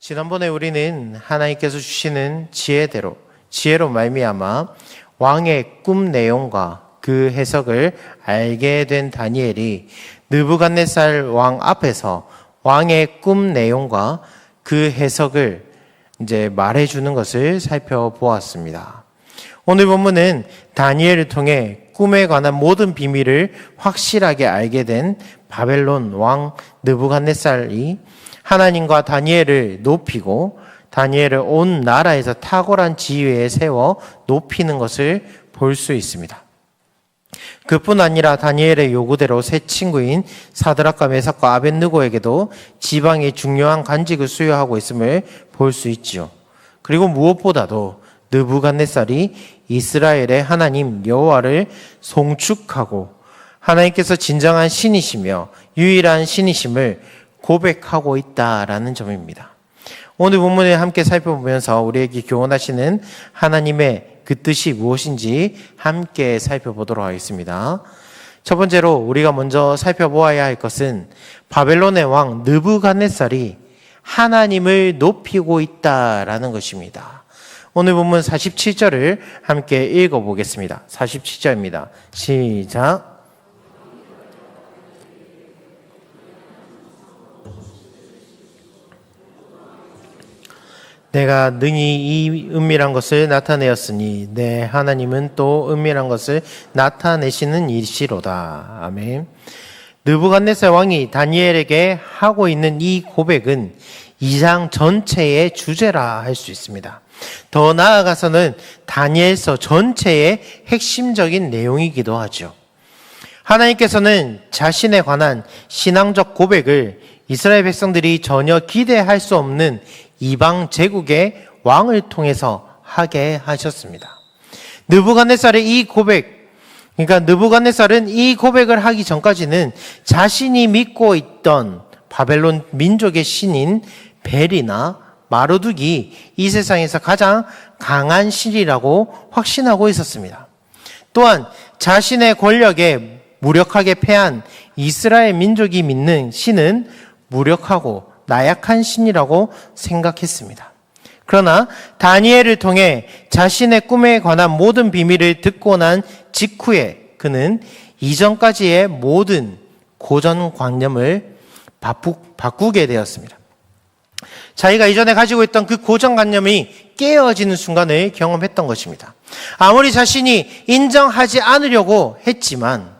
지난번에 우리는 하나님께서 주시는 지혜로 말미암아 왕의 꿈 내용과 그 해석을 알게 된 다니엘이 느부갓네살 왕 앞에서 왕의 꿈 내용과 그 해석을 이제 말해주는 것을 살펴보았습니다. 오늘 본문은 다니엘을 통해 꿈에 관한 모든 비밀을 확실하게 알게 된 바벨론 왕 느부갓네살이 하나님과 다니엘을 높이고 다니엘을 온 나라에서 탁월한 지위에 세워 높이는 것을 볼 수 있습니다. 그뿐 아니라 다니엘의 요구대로 세 친구인 사드락과 메삭과 아벳느고에게도 지방의 중요한 관직을 수여하고 있음을 볼 수 있지요. 그리고 무엇보다도 느부갓네살이 이스라엘의 하나님 여호와를 송축하고 하나님께서 진정한 신이시며 유일한 신이심을 고백하고 있다라는 점입니다. 오늘 본문을 함께 살펴보면서 우리에게 교훈하시는 하나님의 그 뜻이 무엇인지 함께 살펴보도록 하겠습니다. 첫 번째로 우리가 먼저 살펴보아야 할 것은 바벨론의 왕 느부갓네살이 하나님을 높이고 있다라는 것입니다. 오늘 본문 47절을 함께 읽어보겠습니다. 47절입니다. 시작. 내가 능히 이 은밀한 것을 나타내었으니 내 하나님은 또 은밀한 것을 나타내시는 이시로다. 아멘. 느부갓네살 왕이 다니엘에게 하고 있는 이 고백은 이 장 전체의 주제라 할 수 있습니다. 더 나아가서는 다니엘서 전체의 핵심적인 내용이기도 하죠. 하나님께서는 자신에 관한 신앙적 고백을 이스라엘 백성들이 전혀 기대할 수 없는 이방 제국의 왕을 통해서 하게 하셨습니다. 느부갓네살은 이 고백을 하기 전까지는 자신이 믿고 있던 바벨론 민족의 신인 벨이나 마르둑이 이 세상에서 가장 강한 신이라고 확신하고 있었습니다. 또한 자신의 권력에 무력하게 패한 이스라엘 민족이 믿는 신은 무력하고 나약한 신이라고 생각했습니다. 그러나 다니엘을 통해 자신의 꿈에 관한 모든 비밀을 듣고 난 직후에 그는 이전까지의 모든 고정관념을 바꾸게 되었습니다. 자기가 이전에 가지고 있던 그 고정관념이 깨어지는 순간을 경험했던 것입니다. 아무리 자신이 인정하지 않으려고 했지만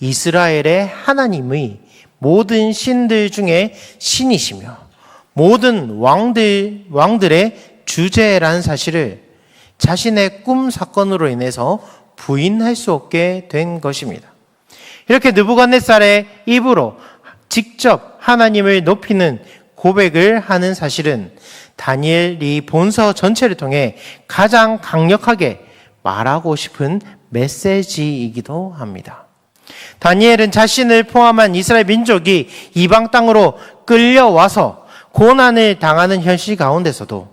이스라엘의 하나님의 모든 신들 중에 신이시며 모든 왕들의 주제라는 사실을 자신의 꿈 사건으로 인해서 부인할 수 없게 된 것입니다. 이렇게 느부갓네살의 입으로 직접 하나님을 높이는 고백을 하는 사실은 다니엘이 본서 전체를 통해 가장 강력하게 말하고 싶은 메시지이기도 합니다. 다니엘은 자신을 포함한 이스라엘 민족이 이방 땅으로 끌려와서 고난을 당하는 현실 가운데서도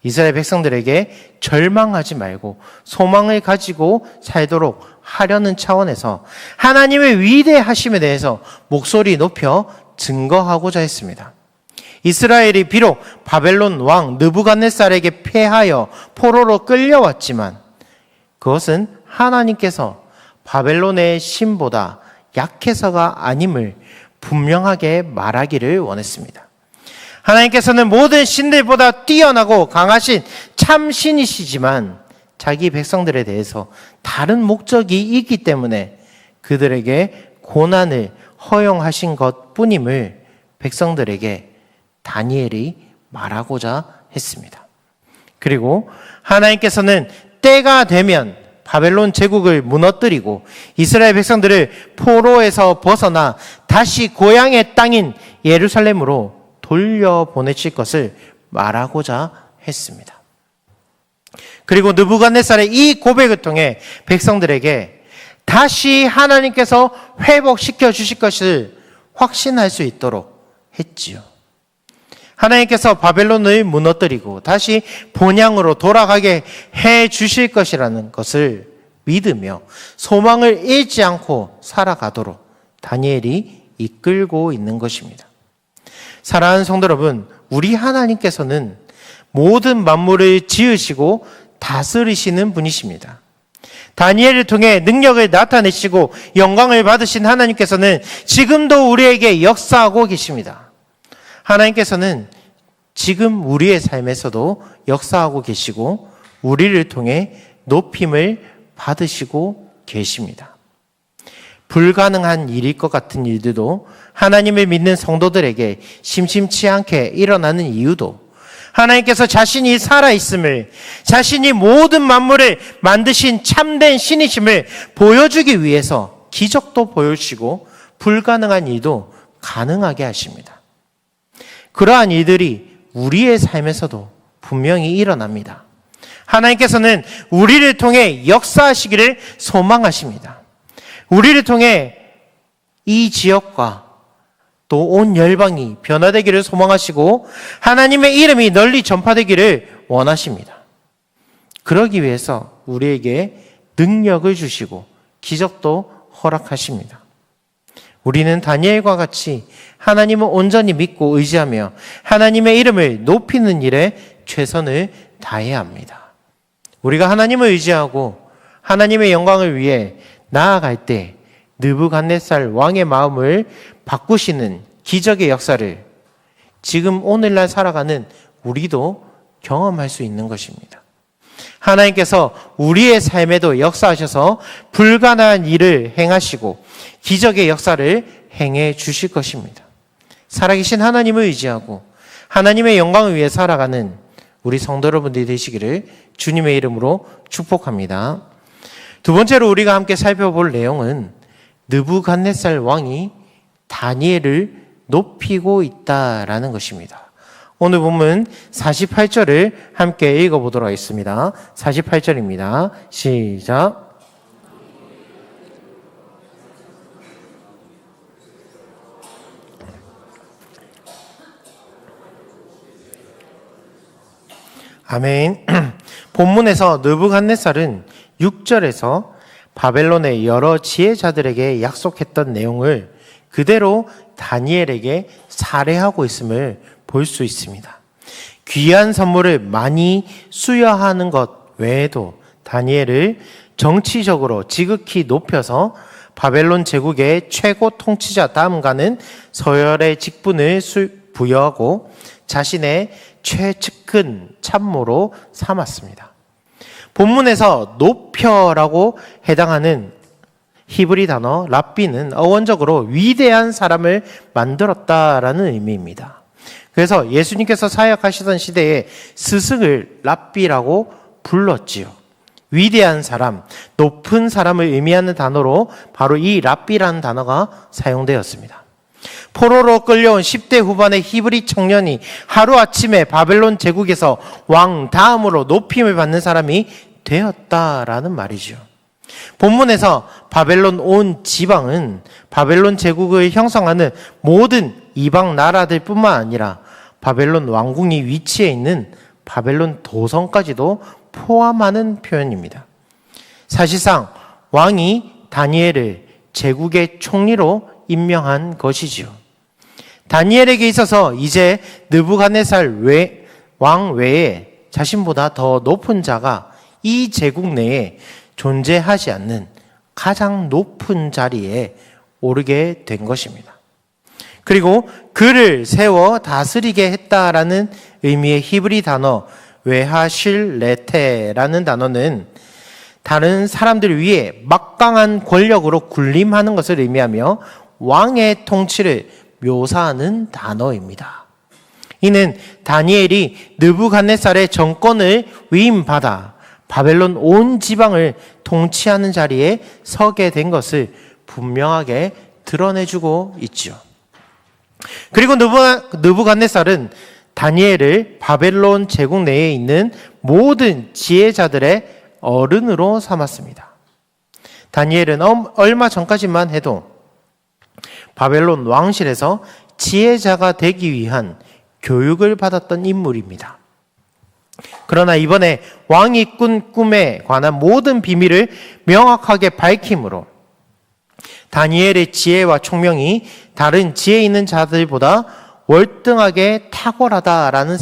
이스라엘 백성들에게 절망하지 말고 소망을 가지고 살도록 하려는 차원에서 하나님의 위대하심에 대해서 목소리 높여 증거하고자 했습니다. 이스라엘이 비록 바벨론 왕 느부갓네살에게 패하여 포로로 끌려왔지만 그것은 하나님께서 바벨론의 신보다 약해서가 아님을 분명하게 말하기를 원했습니다. 하나님께서는 모든 신들보다 뛰어나고 강하신 참 신이시지만 자기 백성들에 대해서 다른 목적이 있기 때문에 그들에게 고난을 허용하신 것뿐임을 백성들에게 다니엘이 말하고자 했습니다. 그리고 하나님께서는 때가 되면 바벨론 제국을 무너뜨리고 이스라엘 백성들을 포로에서 벗어나 다시 고향의 땅인 예루살렘으로 돌려보내실 것을 말하고자 했습니다. 그리고 느부갓네살의 이 고백을 통해 백성들에게 다시 하나님께서 회복시켜 주실 것을 확신할 수 있도록 했지요. 하나님께서 바벨론을 무너뜨리고 다시 본향으로 돌아가게 해 주실 것이라는 것을 믿으며 소망을 잃지 않고 살아가도록 다니엘이 이끌고 있는 것입니다. 사랑하는 성도 여러분, 우리 하나님께서는 모든 만물을 지으시고 다스리시는 분이십니다. 다니엘을 통해 능력을 나타내시고 영광을 받으신 하나님께서는 지금도 우리에게 역사하고 계십니다. 하나님께서는 지금 우리의 삶에서도 역사하고 계시고 우리를 통해 높임을 받으시고 계십니다. 불가능한 일일 것 같은 일들도 하나님을 믿는 성도들에게 심심치 않게 일어나는 이유도 하나님께서 자신이 살아있음을, 자신이 모든 만물을 만드신 참된 신이심을 보여주기 위해서 기적도 보여주시고 불가능한 일도 가능하게 하십니다. 그러한 일들이 우리의 삶에서도 분명히 일어납니다. 하나님께서는 우리를 통해 역사하시기를 소망하십니다. 우리를 통해 이 지역과 또 온 열방이 변화되기를 소망하시고 하나님의 이름이 널리 전파되기를 원하십니다. 그러기 위해서 우리에게 능력을 주시고 기적도 허락하십니다. 우리는 다니엘과 같이 하나님을 온전히 믿고 의지하며 하나님의 이름을 높이는 일에 최선을 다해야 합니다. 우리가 하나님을 의지하고 하나님의 영광을 위해 나아갈 때 느부갓네살 왕의 마음을 바꾸시는 기적의 역사를 지금 오늘날 살아가는 우리도 경험할 수 있는 것입니다. 하나님께서 우리의 삶에도 역사하셔서 불가능한 일을 행하시고 기적의 역사를 행해 주실 것입니다. 살아계신 하나님을 의지하고 하나님의 영광을 위해 살아가는 우리 성도 여러분들이 되시기를 주님의 이름으로 축복합니다. 두 번째로 우리가 함께 살펴볼 내용은 느부갓네살 왕이 다니엘을 높이고 있다라는 것입니다. 오늘 본문 48절을 함께 읽어보도록 하겠습니다. 48절입니다. 시작. 아멘. 본문에서 느부갓네살은 6절에서 바벨론의 여러 지혜자들에게 약속했던 내용을 그대로 다니엘에게 살해하고 있음을 볼 수 있습니다. 귀한 선물을 많이 수여하는 것 외에도 다니엘을 정치적으로 지극히 높여서 바벨론 제국의 최고 통치자 다음가는 서열의 직분을 부여하고 자신의 최측근 참모로 삼았습니다. 본문에서 높여라고 해당하는 히브리 단어 랍비는 어원적으로 위대한 사람을 만들었다라는 의미입니다. 그래서 예수님께서 사역하시던 시대에 스승을 랍비라고 불렀지요. 위대한 사람, 높은 사람을 의미하는 단어로 바로 이 랍비라는 단어가 사용되었습니다. 포로로 끌려온 10대 후반의 히브리 청년이 하루아침에 바벨론 제국에서 왕 다음으로 높임을 받는 사람이 되었다라는 말이죠. 본문에서 바벨론 온 지방은 바벨론 제국을 형성하는 모든 이방 나라들 뿐만 아니라 바벨론 왕궁이 위치해 있는 바벨론 도성까지도 포함하는 표현입니다. 사실상 왕이 다니엘을 제국의 총리로 임명한 것이지요. 다니엘에게 있어서 이제 느부갓네살 왕 외에 자신보다 더 높은 자가 이 제국 내에 존재하지 않는 가장 높은 자리에 오르게 된 것입니다. 그리고 그를 세워 다스리게 했다라는 의미의 히브리 단어 외하실레테라는 단어는 다른 사람들 위에 막강한 권력으로 군림하는 것을 의미하며 왕의 통치를 묘사하는 단어입니다. 이는 다니엘이 느부갓네살의 정권을 위임받아 바벨론 온 지방을 통치하는 자리에 서게 된 것을 분명하게 드러내주고 있죠. 그리고 느부갓네살은 다니엘을 바벨론 제국 내에 있는 모든 지혜자들의 어른으로 삼았습니다. 다니엘은 얼마 전까지만 해도 바벨론 왕실에서 지혜자가 되기 위한 교육을 받았던 인물입니다. 그러나 이번에 왕이 꾼 꿈에 관한 모든 비밀을 명확하게 밝힘으로 다니엘의 지혜와 총명이 다른 지혜 있는 자들보다 월등하게 탁월하다라는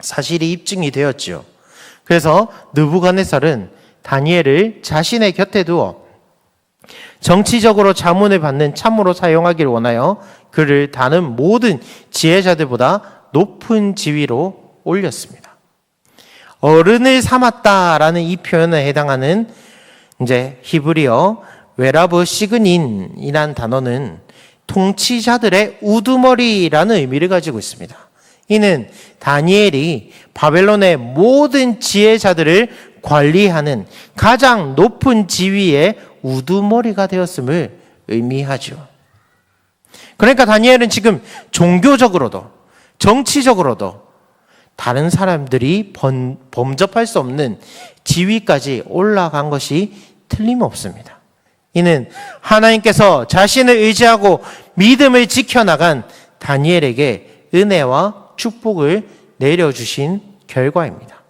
사실이 입증이 되었지요. 그래서 느부갓네살은 다니엘을 자신의 곁에 두어 정치적으로 자문을 받는 참모로 사용하기를 원하여 그를 다른 모든 지혜자들보다 높은 지위로 올렸습니다. 어른을 삼았다라는 이 표현에 해당하는 이제 히브리어 웨라브 시그닌이란 단어는 통치자들의 우두머리라는 의미를 가지고 있습니다. 이는 다니엘이 바벨론의 모든 지혜자들을 관리하는 가장 높은 지위의 우두머리가 되었음을 의미하죠. 그러니까 다니엘은 지금 종교적으로도 정치적으로도 다른 사람들이 범접할 수 없는 지위까지 올라간 것이 틀림없습니다. 이는 하나님께서 자신을 의지하고 믿음을 지켜나간 다니엘에게 은혜와 축복을 내려주신 결과입니다.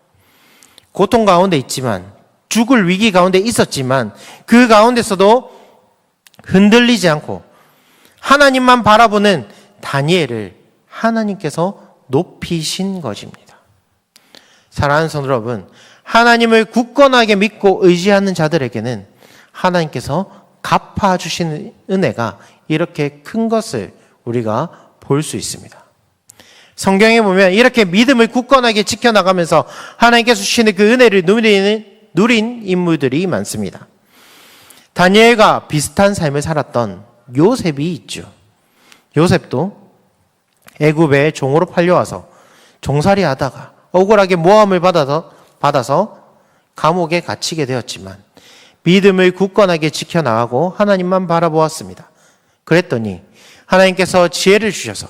고통 가운데 있지만, 죽을 위기 가운데 있었지만 그 가운데서도 흔들리지 않고 하나님만 바라보는 다니엘을 하나님께서 높이신 것입니다. 사랑하는 성도 여러분, 하나님을 굳건하게 믿고 의지하는 자들에게는 하나님께서 갚아주시는 은혜가 이렇게 큰 것을 우리가 볼 수 있습니다. 성경에 보면 이렇게 믿음을 굳건하게 지켜나가면서 하나님께서 주시는 그 은혜를 누린 인물들이 많습니다. 다니엘과 비슷한 삶을 살았던 요셉이 있죠. 요셉도 애굽의 종으로 팔려와서 종살이 하다가 억울하게 모함을 받아서 감옥에 갇히게 되었지만 믿음을 굳건하게 지켜나가고 하나님만 바라보았습니다. 그랬더니 하나님께서 지혜를 주셔서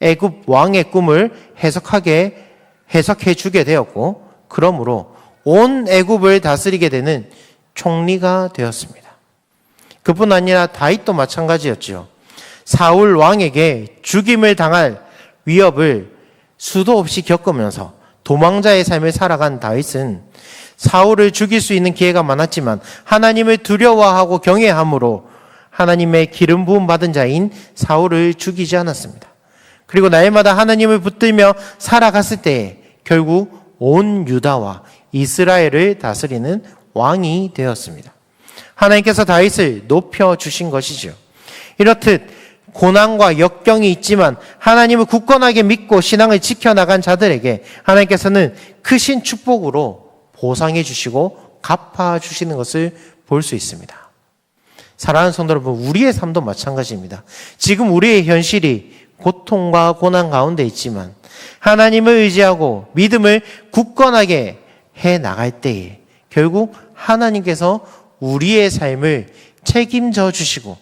애굽 왕의 꿈을 해석해 주게 되었고, 그러므로 온 애굽을 다스리게 되는 총리가 되었습니다. 그뿐 아니라 다윗도 마찬가지였죠. 사울 왕에게 죽임을 당할 위협을 수도 없이 겪으면서 도망자의 삶을 살아간 다윗은 사울을 죽일 수 있는 기회가 많았지만 하나님을 두려워하고 경외함으로 하나님의 기름 부음 받은 자인 사울을 죽이지 않았습니다. 그리고 날마다 하나님을 붙들며 살아갔을 때에 결국 온 유다와 이스라엘을 다스리는 왕이 되었습니다. 하나님께서 다윗을 높여주신 것이죠. 이렇듯 고난과 역경이 있지만 하나님을 굳건하게 믿고 신앙을 지켜나간 자들에게 하나님께서는 크신 축복으로 보상해 주시고 갚아 주시는 것을 볼 수 있습니다. 사랑하는 성도 여러분, 우리의 삶도 마찬가지입니다. 지금 우리의 현실이 고통과 고난 가운데 있지만 하나님을 의지하고 믿음을 굳건하게 해 나갈 때에 결국 하나님께서 우리의 삶을 책임져 주시고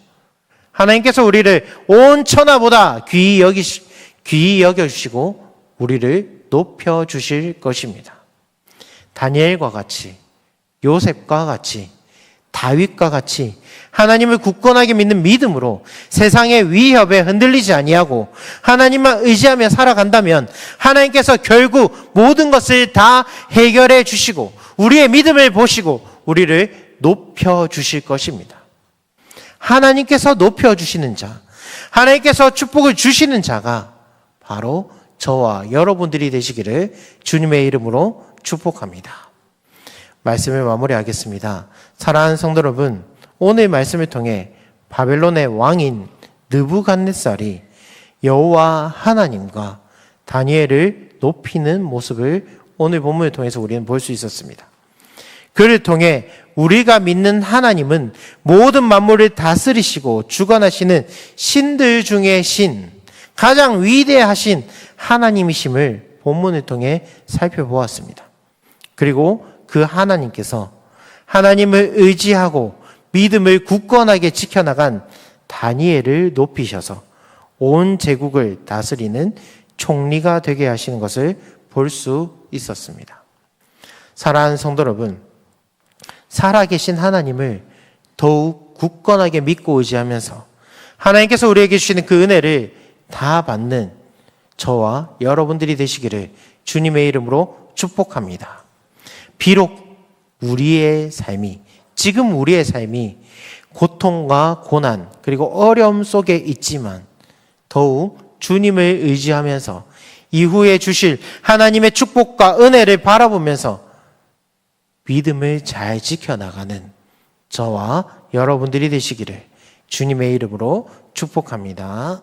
하나님께서 우리를 온 천하보다 귀히 여겨주시고 우리를 높여주실 것입니다. 다니엘과 같이, 요셉과 같이, 다윗과 같이 하나님을 굳건하게 믿는 믿음으로 세상의 위협에 흔들리지 아니하고 하나님만 의지하며 살아간다면 하나님께서 결국 모든 것을 다 해결해 주시고 우리의 믿음을 보시고 우리를 높여주실 것입니다. 하나님께서 높여주시는 자, 하나님께서 축복을 주시는 자가 바로 저와 여러분들이 되시기를 주님의 이름으로 축복합니다. 말씀을 마무리하겠습니다. 사랑하는 성도 여러분, 오늘 말씀을 통해 바벨론의 왕인 느부갓네살이 여호와 하나님과 다니엘을 높이는 모습을 오늘 본문을 통해서 우리는 볼 수 있었습니다. 그를 통해 우리가 믿는 하나님은 모든 만물을 다스리시고 주관하시는 신들 중에 신, 가장 위대하신 하나님이심을 본문을 통해 살펴보았습니다. 그리고 그 하나님께서 하나님을 의지하고 믿음을 굳건하게 지켜나간 다니엘을 높이셔서 온 제국을 다스리는 총리가 되게 하시는 것을 볼 수 있었습니다. 사랑하는 성도 여러분, 살아계신 하나님을 더욱 굳건하게 믿고 의지하면서 하나님께서 우리에게 주시는 그 은혜를 다 받는 저와 여러분들이 되시기를 주님의 이름으로 축복합니다. 비록 지금 우리의 삶이 고통과 고난 그리고 어려움 속에 있지만 더욱 주님을 의지하면서 이후에 주실 하나님의 축복과 은혜를 바라보면서 믿음을 잘 지켜나가는 저와 여러분들이 되시기를 주님의 이름으로 축복합니다.